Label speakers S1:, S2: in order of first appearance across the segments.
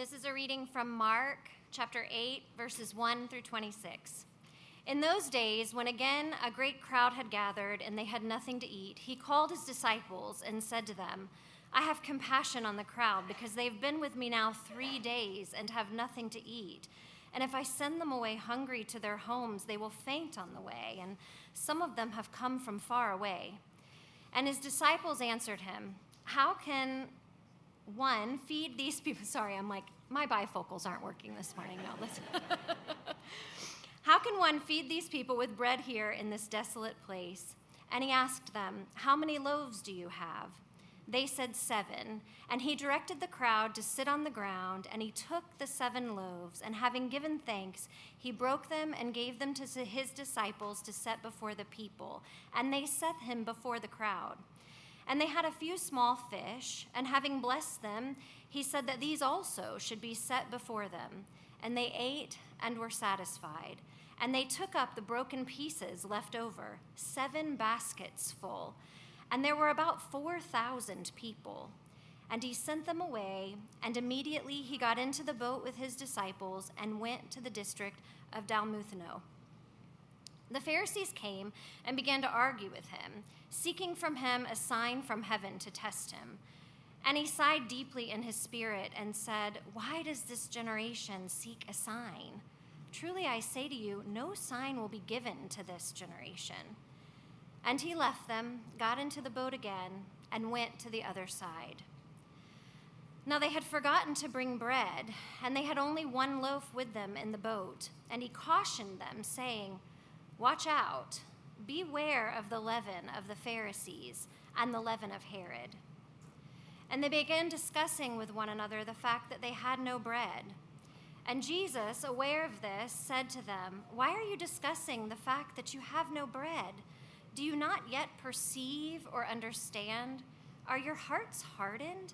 S1: This is a reading from Mark chapter 8, verses 1 through 26. In those days, when again a great crowd had gathered and they had nothing to eat, he called his disciples and said to them, I have compassion on the crowd because they've been with me now 3 days and have nothing to eat. And if I send them away hungry to their homes, they will faint on the way, and some of them have come from far away. And his disciples answered him, how can one feed these people? Sorry, I'm like, my bifocals aren't working this morning. No, listen. How can one feed these people with bread here in this desolate place? And he asked them, how many loaves do you have? They said 7, and he directed the crowd to sit on the ground, and he took the 7 loaves, and having given thanks, he broke them and gave them to his disciples to set before the people, and they set him before the crowd. And they had a few small fish, and having blessed them, he said that these also should be set before them. And they ate and were satisfied. And they took up the broken pieces left over, 7 baskets full. And there were about 4,000 people. And he sent them away, and immediately he got into the boat with his disciples and went to the district of Dalmuthano. The Pharisees came and began to argue with him, seeking from him a sign from heaven to test him. And he sighed deeply in his spirit and said, why does this generation seek a sign? Truly I say to you, no sign will be given to this generation. And he left them, got into the boat again, and went to the other side. Now they had forgotten to bring bread, and they had only 1 loaf with them in the boat. And he cautioned them, saying, watch out, beware of the leaven of the Pharisees and the leaven of Herod. And they began discussing with one another the fact that they had no bread. And Jesus, aware of this, said to them, why are you discussing the fact that you have no bread? Do you not yet perceive or understand? Are your hearts hardened?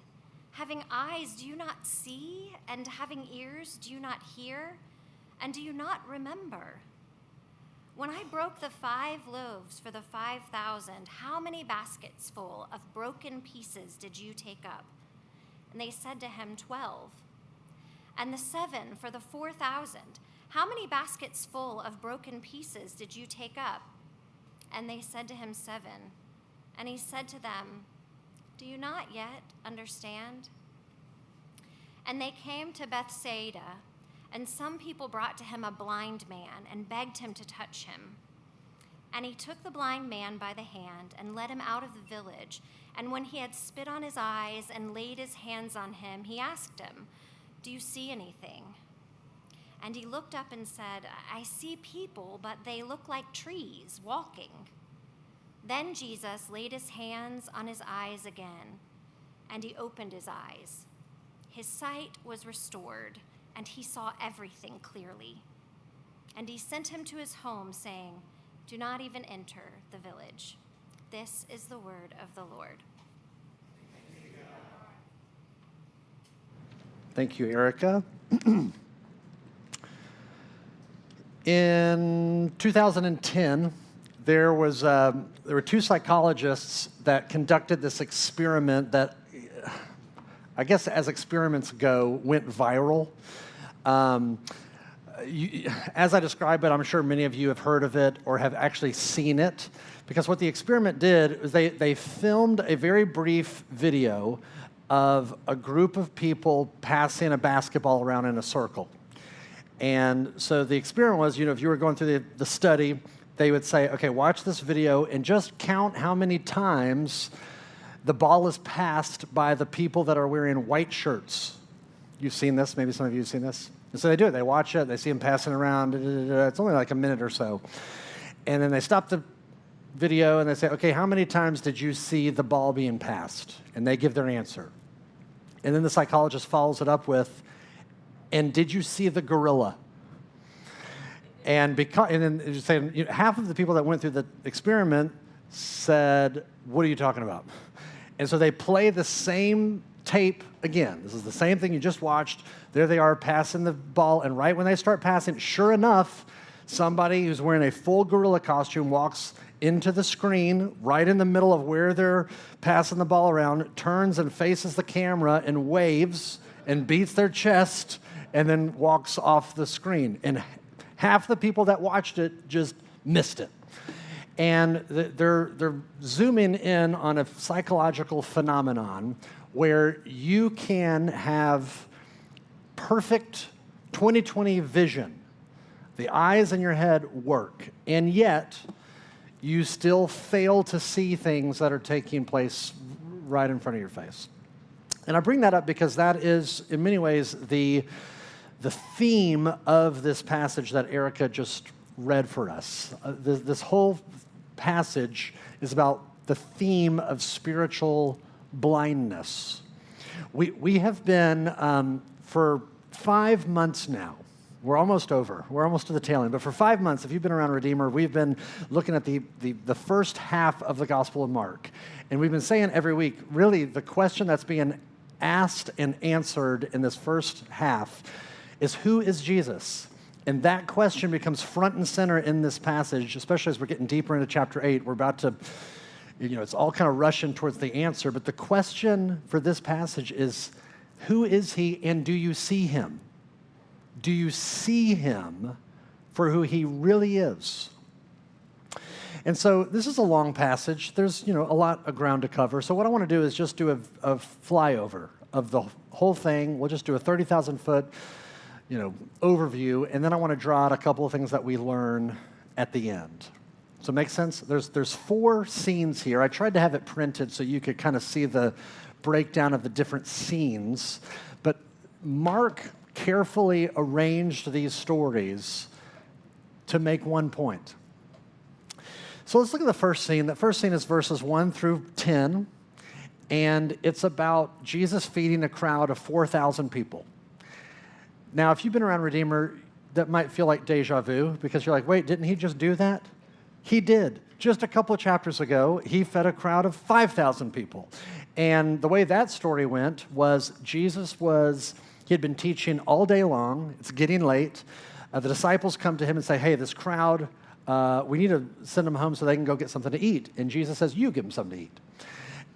S1: Having eyes, do you not see? And having ears, do you not hear? And do you not remember? When I broke the 5 loaves for the 5,000, how many baskets full of broken pieces did you take up? And they said to him, 12. And the 7 for the 4,000, how many baskets full of broken pieces did you take up? And they said to him, 7. And he said to them, do you not yet understand? And they came to Bethsaida, and some people brought to him a blind man and begged him to touch him. And he took the blind man by the hand and led him out of the village. And when he had spit on his eyes and laid his hands on him, he asked him, do you see anything? And he looked up and said, I see people, but they look like trees walking. Then Jesus laid his hands on his eyes again, and he opened his eyes. His sight was restored, and he saw everything clearly. And he sent him to his home, saying, do not even enter the village. This is the word of the Lord.
S2: Thank you, Erica. In 2010, there were 2 psychologists that conducted this experiment that, I guess as experiments go, went viral. As I describe it, I'm sure many of you have heard of it or have actually seen it, because what the experiment did was they filmed a very brief video of a group of people passing a basketball around in a circle. And so the experiment was, if you were going through the study, they would say, okay, watch this video and just count how many times the ball is passed by the people that are wearing white shirts. You've seen this, maybe some of you have seen this. And so they do it, they watch it, they see them passing around, it's only like a minute or so. And then they stop the video and they say, okay, how many times did you see the ball being passed? And they give their answer. And then the psychologist follows it up with, and did you see the gorilla? And then saying, half of the people that went through the experiment said, what are you talking about? And so they play the same tape again. This is the same thing you just watched. There they are passing the ball, and right when they start passing, sure enough, somebody who's wearing a full gorilla costume walks into the screen right in the middle of where they're passing the ball around, turns and faces the camera and waves and beats their chest and then walks off the screen. And half the people that watched it just missed it. And they're zooming in on a psychological phenomenon where you can have perfect 20/20 vision. The eyes in your head work, and yet you still fail to see things that are taking place right in front of your face. And I bring that up because that is, in many ways, the theme of this passage that Erica just read for us. This whole passage is about the theme of spiritual blindness. We have been, for 5 months now, we're almost over. We're almost to the tail end. But for 5 months, if you've been around Redeemer, we've been looking at the first half of the Gospel of Mark. And we've been saying every week, really, the question that's being asked and answered in this first half is, who is Jesus? And that question becomes front and center in this passage, especially as we're getting deeper into chapter 8. We're about to, it's all kind of rushing towards the answer. But the question for this passage is, who is he and do you see him? Do you see him for who he really is? And so this is a long passage. There's, a lot of ground to cover. So what I want to do is just do a flyover of the whole thing. We'll just do a 30,000-foot, overview, and then I want to draw out a couple of things that we learn at the end. So make sense? There's 4 scenes here. I tried to have it printed so you could kind of see the breakdown of the different scenes, but Mark carefully arranged these stories to make one point. So let's look at the first scene. The first scene is verses 1 through 10, and it's about Jesus feeding a crowd of 4,000 people. Now, if you've been around Redeemer, that might feel like deja vu, because you're like, wait, didn't he just do that? He did. Just a couple of chapters ago, he fed a crowd of 5,000 people. And the way that story went was he had been teaching all day long. It's getting late. The disciples come to him and say, hey, this crowd, we need to send them home so they can go get something to eat. And Jesus says, you give them something to eat.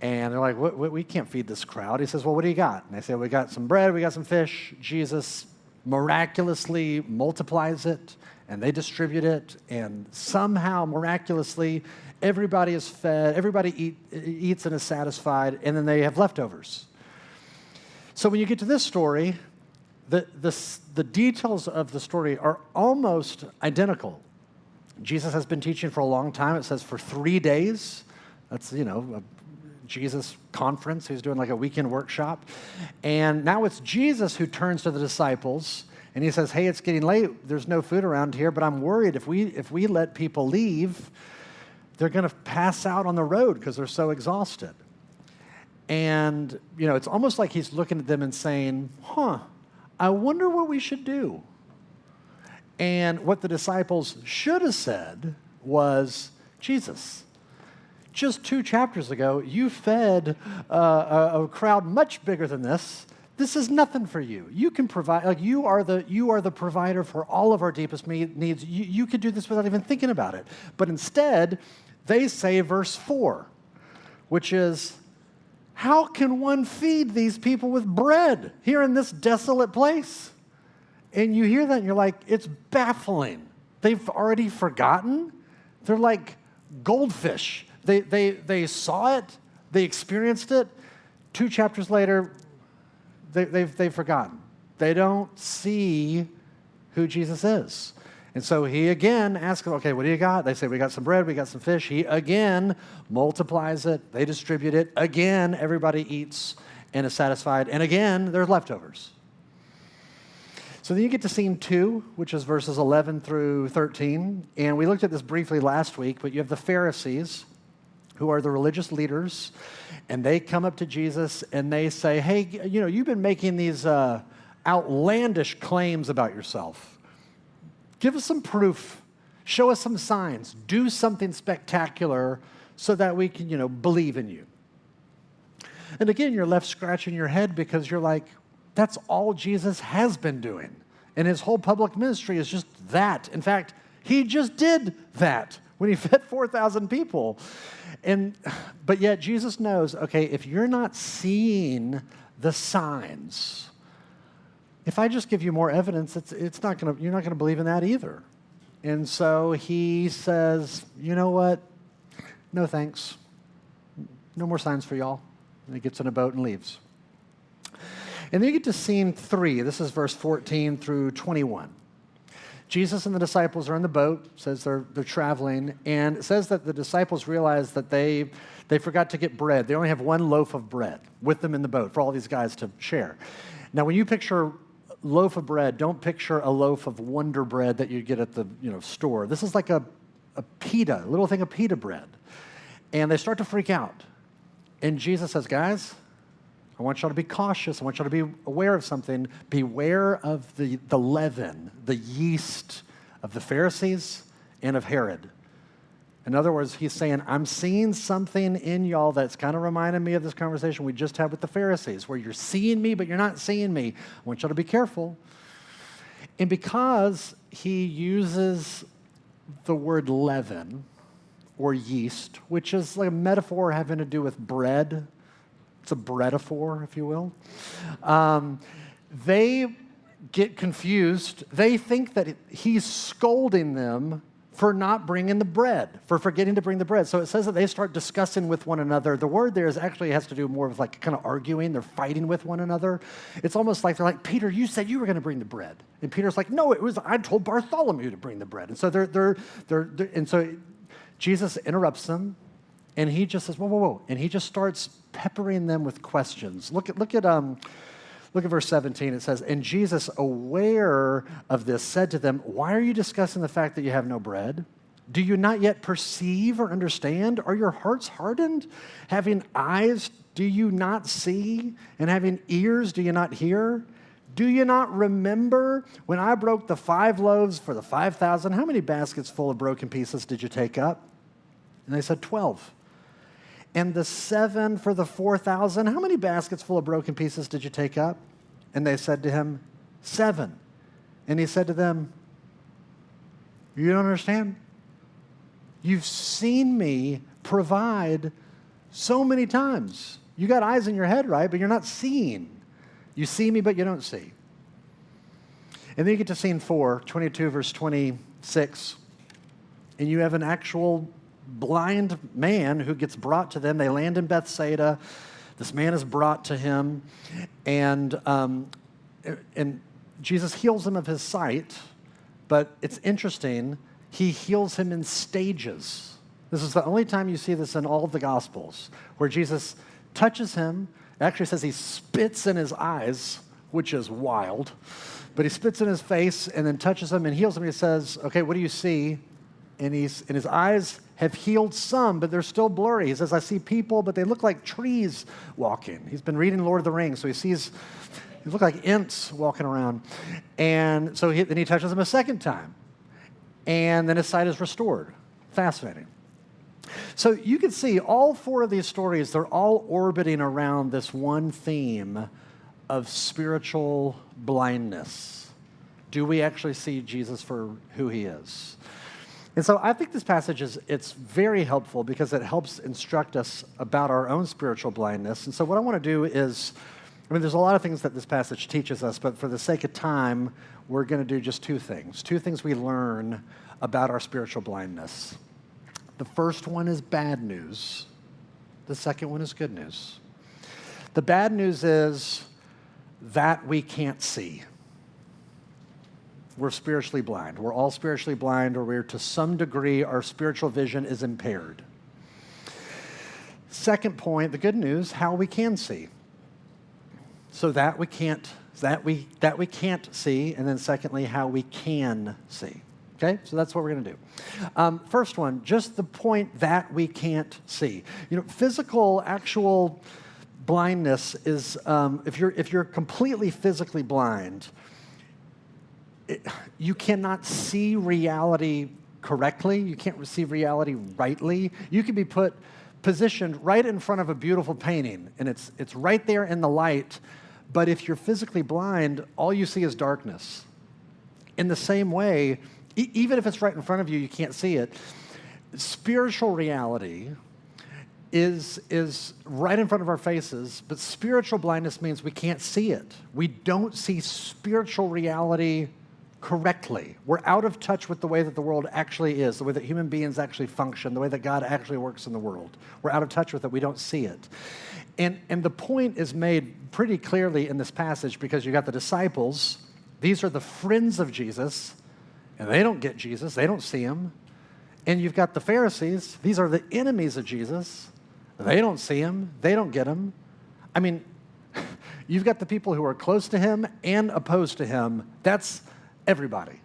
S2: And they're like, we can't feed this crowd. He says, well, what do you got? And they say, we got some bread, we got some fish. Jesus miraculously multiplies it, and they distribute it, and somehow, miraculously, everybody is fed, everybody eats and is satisfied, and then they have leftovers. So when you get to this story, the details of the story are almost identical. Jesus has been teaching for a long time. It says for 3 days. That's, a Jesus conference. He's doing like a weekend workshop. And now it's Jesus who turns to the disciples and he says, hey, it's getting late. There's no food around here, but I'm worried if we let people leave, they're going to pass out on the road because they're so exhausted. And, it's almost like he's looking at them and saying, I wonder what we should do. And what the disciples should have said was, Jesus, just 2 chapters ago, you fed a crowd much bigger than this. This is nothing for you. You can provide, like you are the provider for all of our deepest needs. You could do this without even thinking about it. But instead, they say verse 4, which is, how can one feed these people with bread here in this desolate place? And you hear that and you're like, it's baffling. They've already forgotten. They're like goldfish. They saw it, they experienced it. 2 chapters later, they've forgotten. They don't see who Jesus is. And so he again asks them, okay, what do you got? They say, we got some bread, we got some fish. He again multiplies it, they distribute it. Again, everybody eats and is satisfied. And again, there's leftovers. So then you get to scene 2, which is verses 11 through 13. And we looked at this briefly last week, but you have the Pharisees, who are the religious leaders, and they come up to Jesus and they say, hey, you've been making these outlandish claims about yourself. Give us some proof. Show us some signs. Do something spectacular so that we can, believe in you. And again, you're left scratching your head because you're like, that's all Jesus has been doing. And his whole public ministry is just that. In fact, he just did that when he fed 4,000 people. But yet Jesus knows, okay, if you're not seeing the signs, if I just give you more evidence, you're not gonna believe in that either. And so he says, you know what? No thanks. No more signs for y'all. And he gets in a boat and leaves. And then you get to scene 3. This is verse 14 through 21. Jesus and the disciples are in the boat. It says they're traveling. And it says that the disciples realize that they forgot to get bread. They only have one loaf of bread with them in the boat for all these guys to share. Now, when you picture loaf of bread, don't picture a loaf of Wonder Bread that you get at the store. This is like a pita, a little thing of pita bread. And they start to freak out. And Jesus says, guys, I want y'all to be cautious. I want y'all to be aware of something. Beware of the leaven, the yeast of the Pharisees and of Herod. In other words, he's saying, I'm seeing something in y'all that's kind of reminding me of this conversation we just had with the Pharisees, where you're seeing me, but you're not seeing me. I want y'all to be careful. And because he uses the word leaven or yeast, which is like a metaphor having to do with bread, it's a breadaphor, if you will. They get confused. They think that he's scolding them for not bringing the bread, for forgetting to bring the bread. So it says that they start discussing with one another. The word there has to do more with like kind of arguing. They're fighting with one another. It's almost like they're like, Peter, you said you were going to bring the bread. And Peter's like, no, I told Bartholomew to bring the bread. And so and so Jesus interrupts them. And he just says, whoa, whoa, whoa. And he just starts peppering them with questions. Look at verse 17. It says, and Jesus, aware of this, said to them, why are you discussing the fact that you have no bread? Do you not yet perceive or understand? Are your hearts hardened? Having eyes, do you not see? And having ears, do you not hear? Do you not remember when I broke the 5 loaves for the 5,000? How many baskets full of broken pieces did you take up? And they said, 12. And the 7 for the 4,000, how many baskets full of broken pieces did you take up? And they said to him, 7. And he said to them, you don't understand? You've seen me provide so many times. You got eyes in your head, right? But you're not seeing. You see me, but you don't see. And then you get to scene 4, 22 verse 26. And you have an actual blind man who gets brought to them. They land in Bethsaida. This man is brought to him, and Jesus heals him of his sight, but it's interesting, he heals him in stages. This is the only time you see this in all of the Gospels, where Jesus touches him. It actually says he spits in his eyes, which is wild, but he spits in his face and then touches him and heals him. He says, okay, what do you see? And his eyes have healed some, but they're still blurry. He says, I see people, but they look like trees walking. He's been reading Lord of the Rings, so they look like imps walking around. And so then he touches him a second time. And then his sight is restored. Fascinating. So you can see all 4 of these stories, they're all orbiting around this one theme of spiritual blindness. Do we actually see Jesus for who he is? And so I think this passage it's very helpful because it helps instruct us about our own spiritual blindness. And so what I want to do is, there's a lot of things that this passage teaches us, but for the sake of time, we're going to do just 2 things. 2 things we learn about our spiritual blindness. The first one is bad news. The second one is good news. The bad news is that we can't see. We're spiritually blind. We're all spiritually blind, or we're to some degree, our spiritual vision is impaired. Second point, the good news, how we can see. So that we can't see, and then secondly, how we can see. Okay, so that's what we're going to do. First one, just the point that we can't see. Physical, actual blindness is if you're completely physically blind, you cannot see reality correctly. You can't see reality rightly. You can be positioned right in front of a beautiful painting, and it's right there in the light. But if you're physically blind, all you see is darkness. In the same way, even if it's right in front of you, you can't see it. Spiritual reality is right in front of our faces, but spiritual blindness means we can't see it. We don't see spiritual reality correctly. We're out of touch with the way that the world actually is, the way that human beings actually function, the way that God actually works in the world. We're out of touch with it. We don't see it. And the point is made pretty clearly in this passage because you got the disciples. These are the friends of Jesus, and they don't get Jesus. They don't see him. And you've got the Pharisees. These are the enemies of Jesus. They don't see him. They don't get him. I mean, you've got the people who are close to him and opposed to him. That's everybody.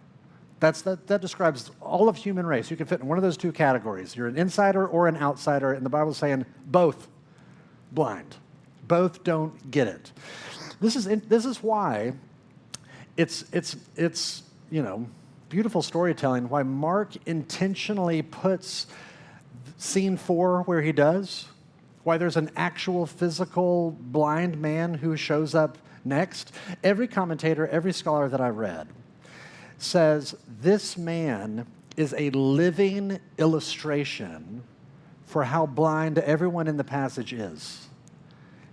S2: That describes all of human race. You can fit in one of those two categories. You're an insider or an outsider, and the Bible's saying both blind. Both don't get it. This is why it's beautiful storytelling, why Mark intentionally puts scene 4 where he does, why there's an actual physical blind man who shows up next. Every commentator, every scholar that I read says this man is a living illustration for how blind everyone in the passage is.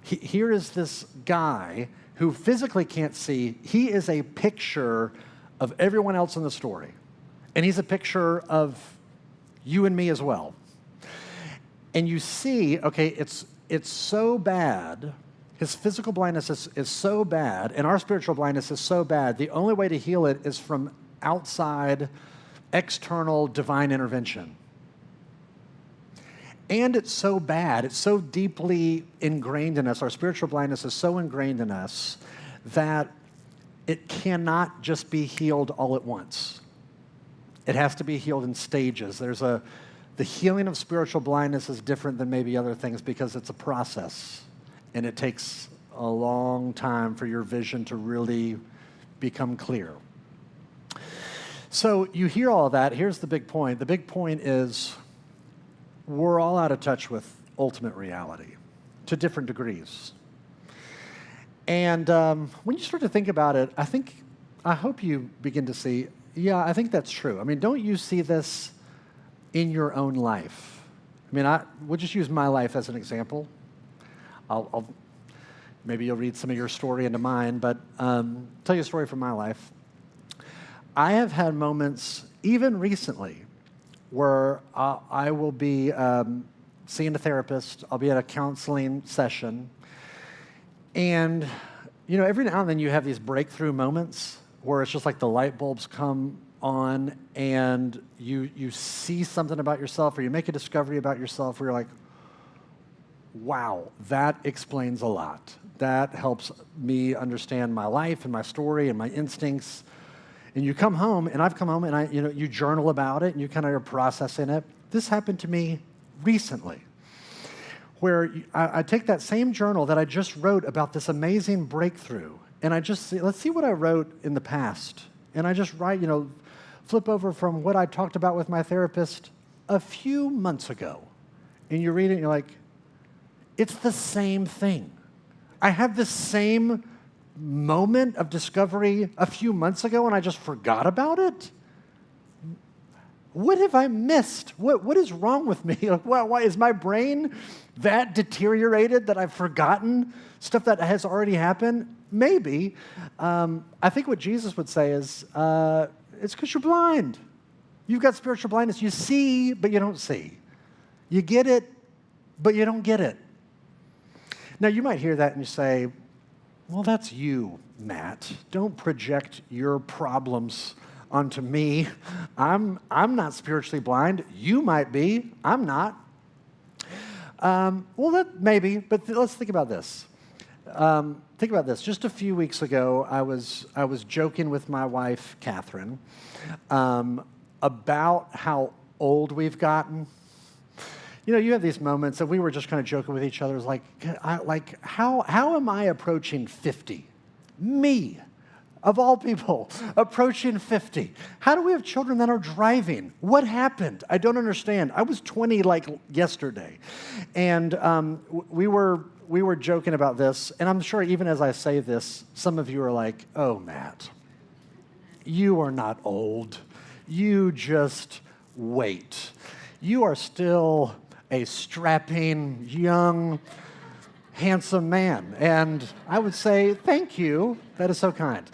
S2: Here is this guy who physically can't see. He is a picture of everyone else in the story. And he's a picture of you and me as well. And you see, okay, it's so bad. His physical blindness is so bad, and our spiritual blindness is so bad. The only way to heal it is from outside, external divine intervention. And it's so bad, it's so deeply ingrained in us, our spiritual blindness is so ingrained in us that it cannot just be healed all at once. It has to be healed in stages. The healing of spiritual blindness is different than maybe other things because it's a process, and it takes a long time for your vision to really become clear. So you hear all that. Here's the big point. The big point is we're all out of touch with ultimate reality to different degrees. And when you start to think about it, I hope you begin to see, yeah, I think that's true. I mean, don't you see this in your own life? I mean, we'll just use my life as an example. Maybe you'll read some of your story into mine, but tell you a story from my life. I have had moments, even recently, where I will be seeing a therapist. I'll be at a counseling session. And, every now and then you have these breakthrough moments where it's just like the light bulbs come on and you see something about yourself or you make a discovery about yourself where you're like, wow, that explains a lot. That helps me understand my life and my story and my instincts. And you come home, and I've come home, and you journal about it, and you kind of are processing it. This happened to me recently, where I take that same journal that I just wrote about this amazing breakthrough, and I just say, let's see what I wrote in the past. And I just write, flip over from what I talked about with my therapist a few months ago. And you read it, and you're like, it's the same thing. I have the same moment of discovery a few months ago, and I just forgot about it? What have I missed? What is wrong with me? Why is my brain that deteriorated that I've forgotten stuff that has already happened? Maybe. I think what Jesus would say is, it's because you're blind. You've got spiritual blindness. You see, but you don't see. You get it, but you don't get it. Now, you might hear that and you say, well, that's you, Matt. Don't project your problems onto me. I'm not spiritually blind. You might be. I'm not. Maybe, but let's think about this. Just a few weeks ago, I was joking with my wife, Catherine, about how old we've gotten. You have these moments that we were just kind of joking with each other. It's like, how am I approaching 50? Me, of all people, approaching 50. How do we have children that are driving? What happened? I don't understand. I was 20 yesterday. And we were joking about this. And I'm sure even as I say this, some of you are like, oh, Matt, you are not old. You just wait. You are still a strapping, young, handsome man. And I would say, thank you. That is so kind.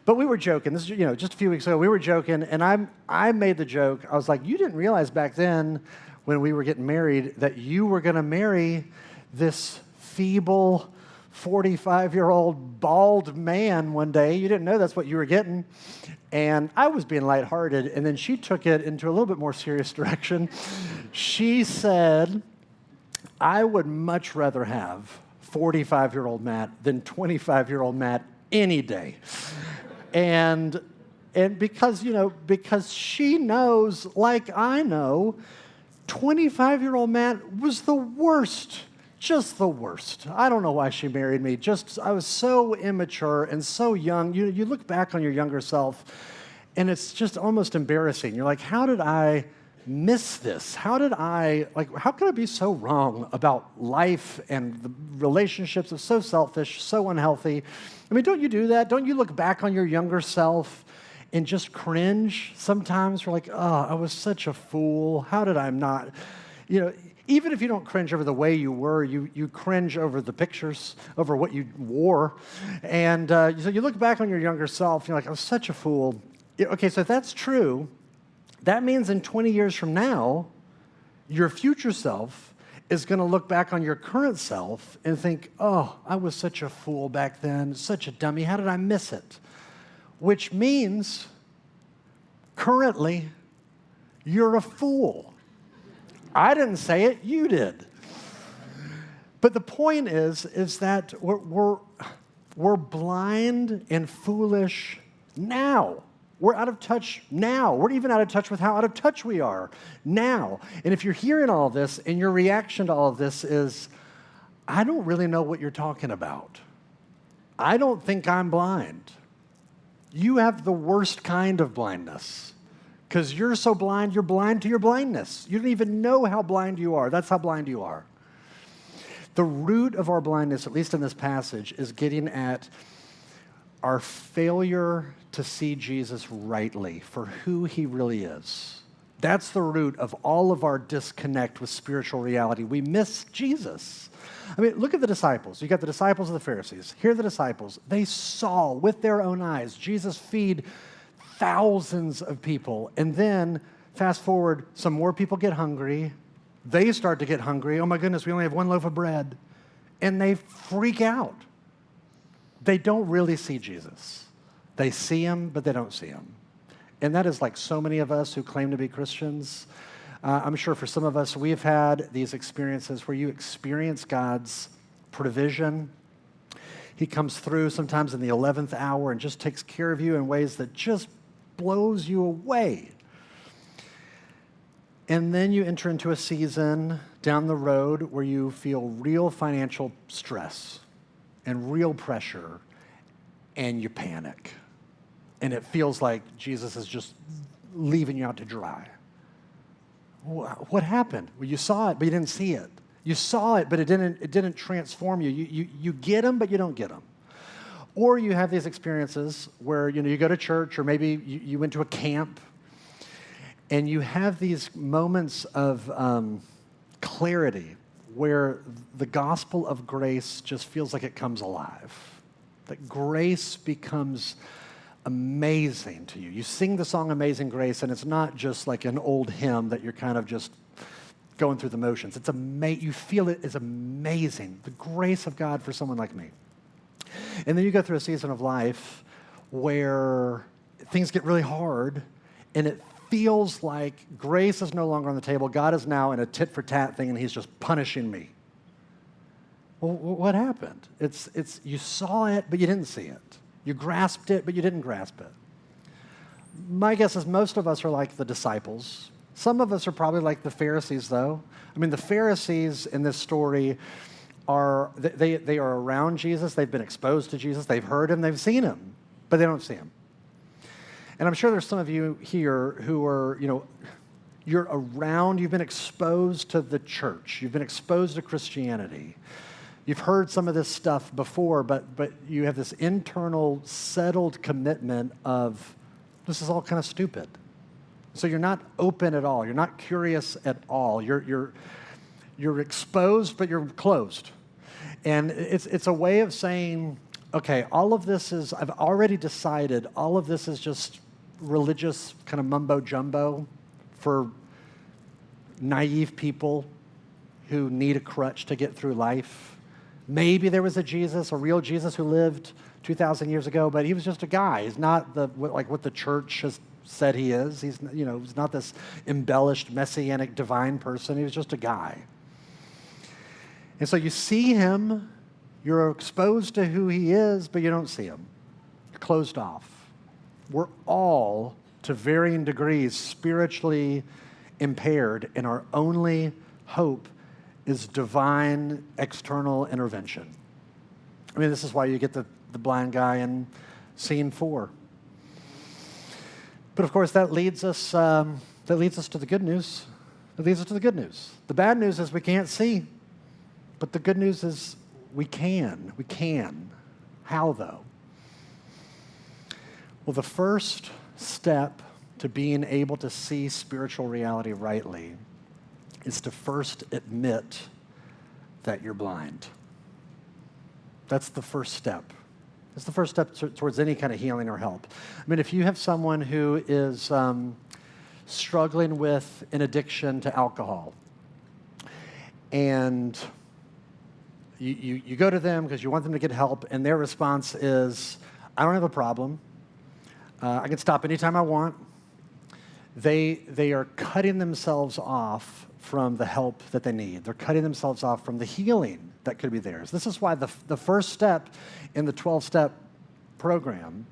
S2: But we were joking. This is, just a few weeks ago, we were joking, and I made the joke. I was like, you didn't realize back then when we were getting married that you were going to marry this feeble 45-year-old bald man one day. You didn't know that's what you were getting. And I was being lighthearted, and then she took it into a little bit more serious direction. She said, I would much rather have 45-year-old Matt than 25-year-old Matt any day. And because she knows, like I know, 25-year-old Matt was the worst. Just the worst. I don't know why she married me. I was so immature and so young. You look back on your younger self, and it's just almost embarrassing. You're like, how did I miss this? How could I be so wrong about life and the relationships? It's so selfish, so unhealthy. I mean, don't you do that? Don't you look back on your younger self and just cringe sometimes? You're like, oh, I was such a fool. How did I not, even if you don't cringe over the way you were, you cringe over the pictures, over what you wore. And so you look back on your younger self, and you're like, I was such a fool. Okay, so if that's true, that means in 20 years from now, your future self is going to look back on your current self and think, oh, I was such a fool back then, such a dummy. How did I miss it? Which means currently you're a fool. I didn't say it, you did. But the point is that we're blind and foolish now. We're out of touch now. We're even out of touch with how out of touch we are now. And if you're hearing all this and your reaction to all of this is, I don't really know what you're talking about. I don't think I'm blind. You have the worst kind of blindness. Because you're so blind, you're blind to your blindness. You don't even know how blind you are. That's how blind you are. The root of our blindness, at least in this passage, is getting at our failure to see Jesus rightly for who he really is. That's the root of all of our disconnect with spiritual reality. We miss Jesus. I mean, look at the disciples. You got the disciples of the Pharisees. Here are the disciples. They saw with their own eyes Jesus feed thousands of people. And then, fast forward, some more people get hungry. They start to get hungry. Oh my goodness, we only have one loaf of bread. And they freak out. They don't really see Jesus. They see him, but they don't see him. And that is like so many of us who claim to be Christians. I'm sure for some of us, we've had these experiences where you experience God's provision. He comes through sometimes in the 11th hour and just takes care of you in ways that just blows you away. And then you enter into a season down the road where you feel real financial stress and real pressure, and you panic. And it feels like Jesus is just leaving you out to dry. What happened? Well, you saw it, but you didn't see it. You saw it, but it didn't transform you. You get him, but you don't get him. Or you have these experiences where you go to church, or maybe you went to a camp, and you have these moments of clarity where the gospel of grace just feels like it comes alive. That grace becomes amazing to you. You sing the song Amazing Grace, and it's not just like an old hymn that you're kind of just going through the motions. You feel it is amazing, the grace of God for someone like me. And then you go through a season of life where things get really hard, and it feels like grace is no longer on the table. God is now in a tit-for-tat thing, and he's just punishing me. Well, what happened? It's you saw it, but you didn't see it. You grasped it, but you didn't grasp it. My guess is most of us are like the disciples. Some of us are probably like the Pharisees, though. I mean, the Pharisees in this story they are around Jesus. They've been exposed to Jesus. They've heard him. They've seen him, but they don't see him. And I'm sure there's some of you here who are, you're around, you've been exposed to the church. You've been exposed to Christianity. You've heard some of this stuff before, but you have this internal, settled commitment of, this is all kind of stupid. So you're not open at all. You're not curious at all. You're exposed, but you're closed. And it's a way of saying, okay, all of this is, I've already decided, all of this is just religious kind of mumbo jumbo for naive people who need a crutch to get through life. Maybe there was a Jesus, a real Jesus who lived 2,000 years ago, but he was just a guy. He's not like what the church has said he is. He's not this embellished, messianic, divine person. He was just a guy. And so you see him, you're exposed to who he is, but you don't see him. You're closed off. We're all, to varying degrees, spiritually impaired, and our only hope is divine external intervention. I mean, this is why you get the blind guy in scene 4. But of course, that leads us to the good news. It leads us to the good news. The bad news is we can't see, but the good news is we can. We can. How, though? Well, the first step to being able to see spiritual reality rightly is to first admit that you're blind. That's the first step. It's the first step towards any kind of healing or help. I mean, if you have someone who is struggling with an addiction to alcohol, and you go to them because you want them to get help, and their response is, I don't have a problem. I can stop anytime I want. They are cutting themselves off from the help that they need. They're cutting themselves off from the healing that could be theirs. This is why the first step in the 12-step program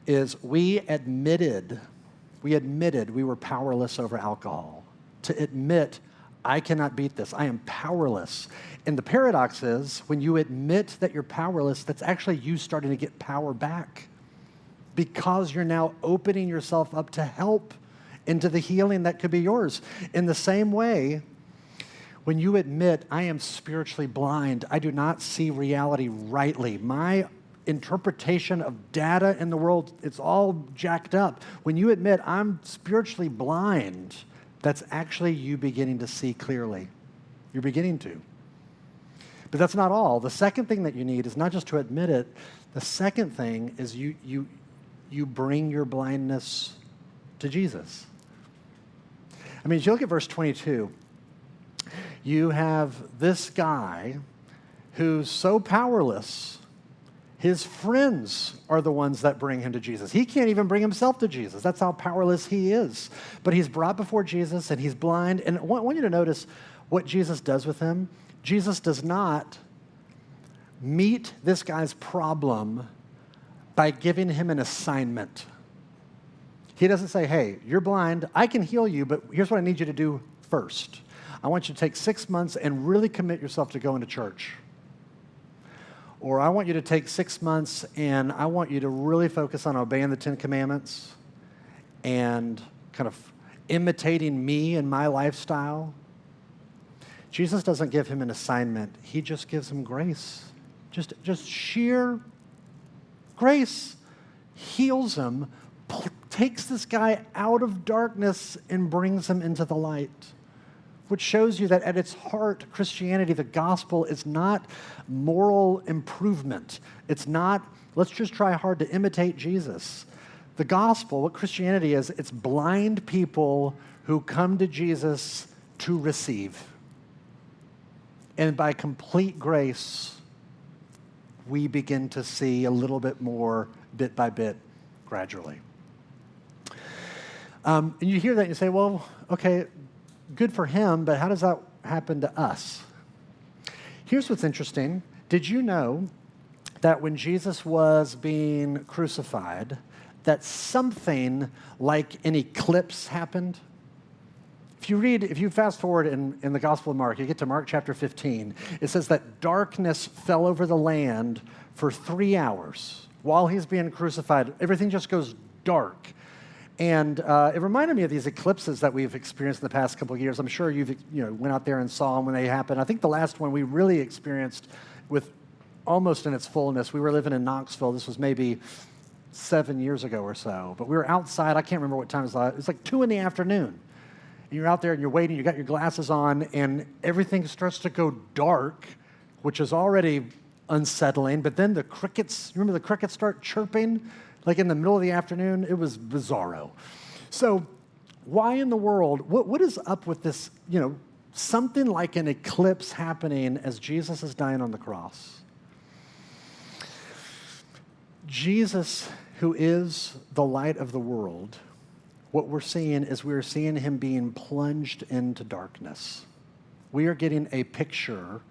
S2: is we admitted we were powerless over alcohol. To admit, I cannot beat this. I am powerless. And the paradox is, when you admit that you're powerless, that's actually you starting to get power back, because you're now opening yourself up to help, into the healing that could be yours. In the same way, when you admit, I am spiritually blind, I do not see reality rightly, my interpretation of data in the world, it's all jacked up. When you admit, I'm spiritually blind, that's actually you beginning to see clearly. You're beginning to. But that's not all. The second thing that you need is not just to admit it. The second thing is you bring your blindness to Jesus. I mean, if you look at verse 22, you have this guy who's so powerless, his friends are the ones that bring him to Jesus. He can't even bring himself to Jesus. That's how powerless he is. But he's brought before Jesus, and he's blind. And I want you to notice what Jesus does with him. Jesus does not meet this guy's problem by giving him an assignment. He doesn't say, hey, you're blind, I can heal you, but here's what I need you to do first. I want you to take 6 months and really commit yourself to going to church. Or I want you to take 6 months and I want you to really focus on obeying the 10 Commandments and kind of imitating me and my lifestyle. Jesus doesn't give him an assignment. He just gives him grace. Just sheer grace. Heals him, takes this guy out of darkness and brings him into the light, which shows you that at its heart, Christianity, the gospel, is not moral improvement. It's not, let's just try hard to imitate Jesus. The gospel, what Christianity is, it's blind people who come to Jesus to receive. And by complete grace, we begin to see a little bit more, bit by bit, gradually. And you hear that and you say, well, okay, good for him, but how does that happen to us? Here's what's interesting. Did you know that when Jesus was being crucified, that something like an eclipse happened? If you fast forward in the Gospel of Mark, you get to Mark chapter 15, it says that darkness fell over the land for 3 hours. While he's being crucified, everything just goes dark. And it reminded me of these eclipses that we've experienced in the past couple of years. I'm sure you've went out there and saw them when they happened. I think the last one we really experienced with almost in its fullness, we were living in Knoxville. This was maybe 7 years ago or so, but we were outside. I can't remember what time it was. It was like 2 in the afternoon. And you're out there and you're waiting. You got your glasses on, and everything starts to go dark, which is already unsettling. But then the crickets, remember the crickets start chirping, like in the middle of the afternoon? It was bizarro. So why in the world, what is up with this, something like an eclipse happening as Jesus is dying on the cross? Jesus, who is the light of the world, what we're seeing is we're seeing him being plunged into darkness. We are getting a picture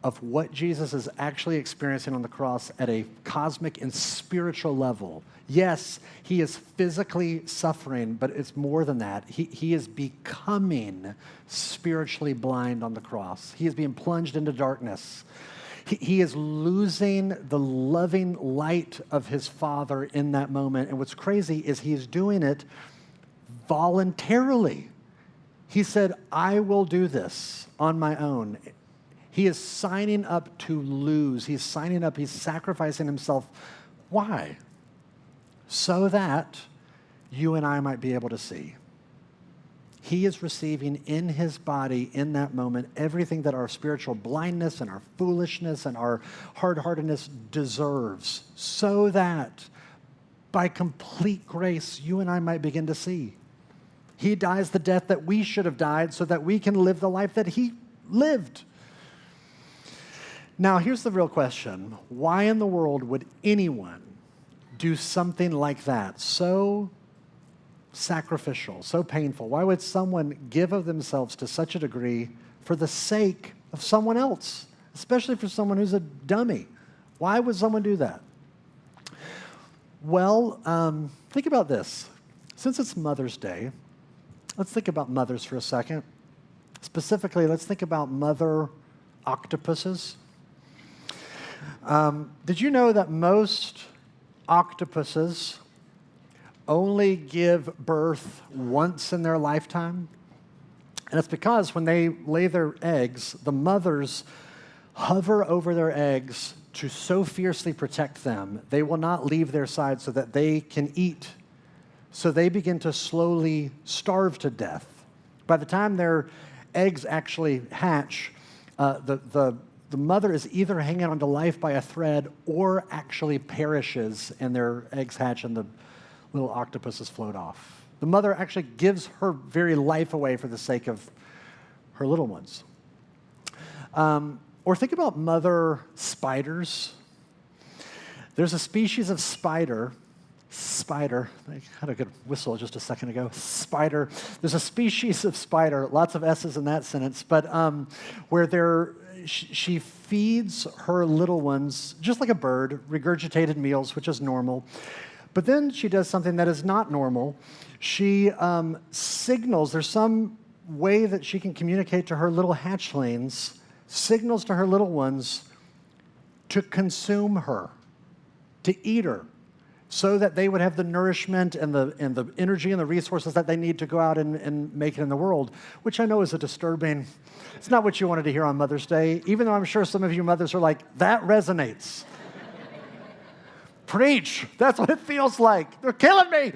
S2: of what Jesus is actually experiencing on the cross at a cosmic and spiritual level. Yes, he is physically suffering, but it's more than that. He is becoming spiritually blind on the cross. He is being plunged into darkness. He is losing the loving light of his Father in that moment. And what's crazy is he is doing it voluntarily. He said, I will do this on my own. He is signing up to lose. He's signing up. He's sacrificing himself. Why? So that you and I might be able to see. He is receiving in his body in that moment everything that our spiritual blindness and our foolishness and our hard-heartedness deserves, so that by complete grace, you and I might begin to see. He dies the death that we should have died so that we can live the life that he lived. Now, here's the real question. Why in the world would anyone do something like that, so sacrificial, so painful? Why would someone give of themselves to such a degree for the sake of someone else, especially for someone who's a dummy? Why would someone do that? Well, think about this. Since it's Mother's Day, let's think about mothers for a second. Specifically, let's think about mother octopuses. Did you know that most octopuses only give birth once in their lifetime? And it's because when they lay their eggs, the mothers hover over their eggs to so fiercely protect them, they will not leave their side so that they can eat. So they begin to slowly starve to death. By the time their eggs actually hatch, the mother is either hanging on to life by a thread or actually perishes, and their eggs hatch and the little octopuses float off. The mother actually gives her very life away for the sake of her little ones. Or think about mother spiders. There's a species of spider, I had a good whistle just a second ago, spider. There's a species of spider, lots of S's in that sentence, but where she feeds her little ones, just like a bird, regurgitated meals, which is normal. But then she does something that is not normal. She signals, there's some way that she can communicate to her little hatchlings, signals to her little ones to consume her, to eat her, so that they would have the nourishment and the energy and the resources that they need to go out and make it in the world, which I know is a disturbing, it's not what you wanted to hear on Mother's Day, even though I'm sure some of you mothers are like, that resonates. Preach, that's what it feels like. They're killing me.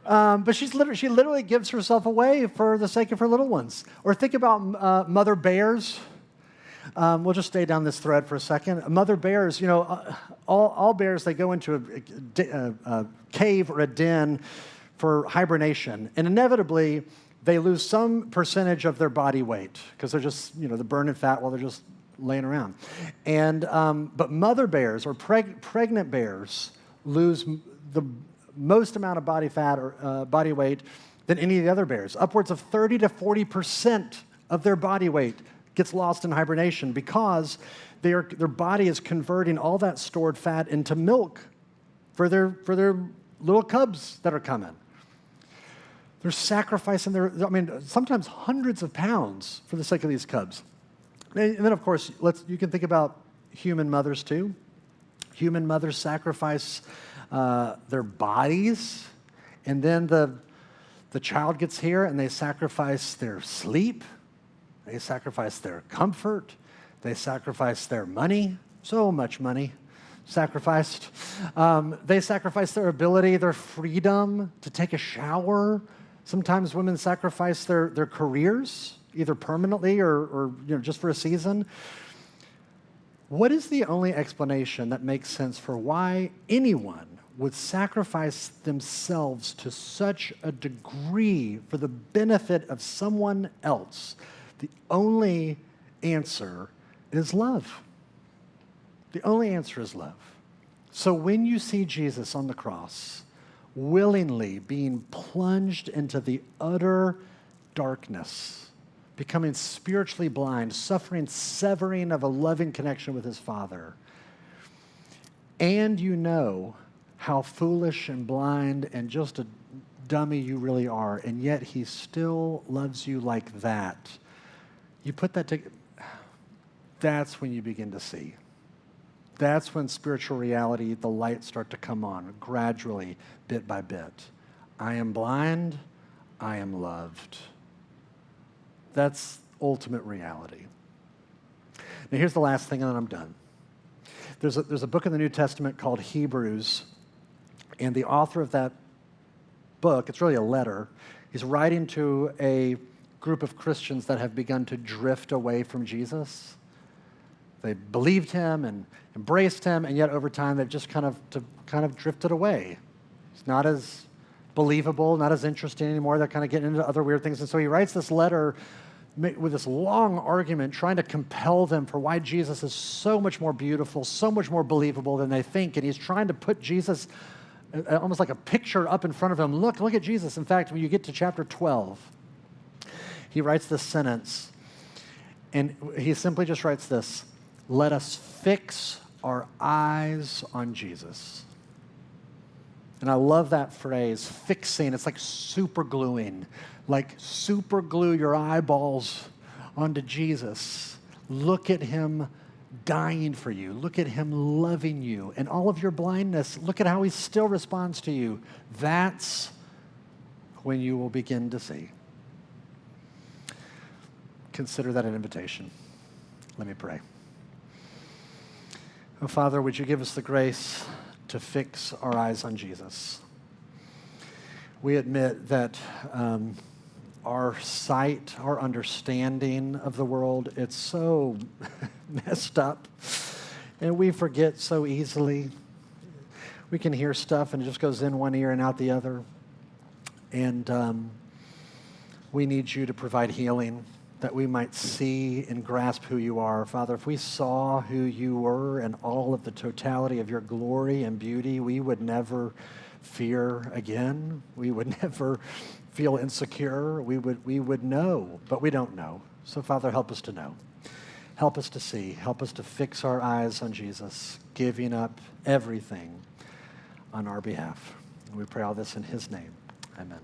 S2: But she literally gives herself away for the sake of her little ones. Or think about mother bears. We'll just stay down this thread for a second. Mother bears, all bears, they go into a cave or a den for hibernation. And inevitably, they lose some percentage of their body weight because they're just, they're burning fat while they're just laying around. And but mother bears or pregnant bears lose the most amount of body fat or body weight than any of the other bears. Upwards of 30 to 40% of their body weight gets lost in hibernation because their body is converting all that stored fat into milk for their little cubs that are coming. They're sacrificing sometimes hundreds of pounds for the sake of these cubs. And then, of course, you can think about human mothers too. Human mothers sacrifice their bodies, and then the child gets here and they sacrifice their sleep, they sacrifice their comfort, they sacrifice their money, so much money, sacrificed. They sacrificed their ability, their freedom to take a shower. Sometimes women sacrifice their careers, either permanently or just for a season. What is the only explanation that makes sense for why anyone would sacrifice themselves to such a degree for the benefit of someone else? The only answer is love. The only answer is love. So when you see Jesus on the cross, willingly being plunged into the utter darkness, becoming spiritually blind, suffering severing of a loving connection with his Father, and you know how foolish and blind and just a dummy you really are, and yet he still loves you like that. You put that together, that's when you begin to see. That's when spiritual reality, the lights start to come on gradually, bit by bit. I am blind, I am loved. That's ultimate reality. Now here's the last thing and then I'm done. There's a book in the New Testament called Hebrews, and the author of that book, it's really a letter, he's writing to a group of Christians that have begun to drift away from Jesus. They believed him and embraced him, and yet over time they've just kind of drifted away. It's not as believable, not as interesting anymore. They're kind of getting into other weird things. And so he writes this letter with this long argument trying to compel them for why Jesus is so much more beautiful, so much more believable than they think. And he's trying to put Jesus almost like a picture up in front of them. Look at Jesus. In fact, when you get to chapter 12, he writes this sentence, and he simply just writes this: let us fix our eyes on Jesus. And I love that phrase, fixing. It's like super gluing, like super glue your eyeballs onto Jesus. Look at him dying for you. Look at him loving you. And all of your blindness, look at how he still responds to you. That's when you will begin to see. Consider that an invitation. Let me pray. Oh, Father, would you give us the grace to fix our eyes on Jesus? We admit that our sight, our understanding of the world, it's so messed up, and we forget so easily. We can hear stuff and it just goes in one ear and out the other, and we need you to provide healing, that we might see and grasp who you are. Father, if we saw who you were and all of the totality of your glory and beauty, we would never fear again. We would never feel insecure. We would know, but we don't know. So Father, help us to know. Help us to see. Help us to fix our eyes on Jesus, giving up everything on our behalf. And we pray all this in his name. Amen.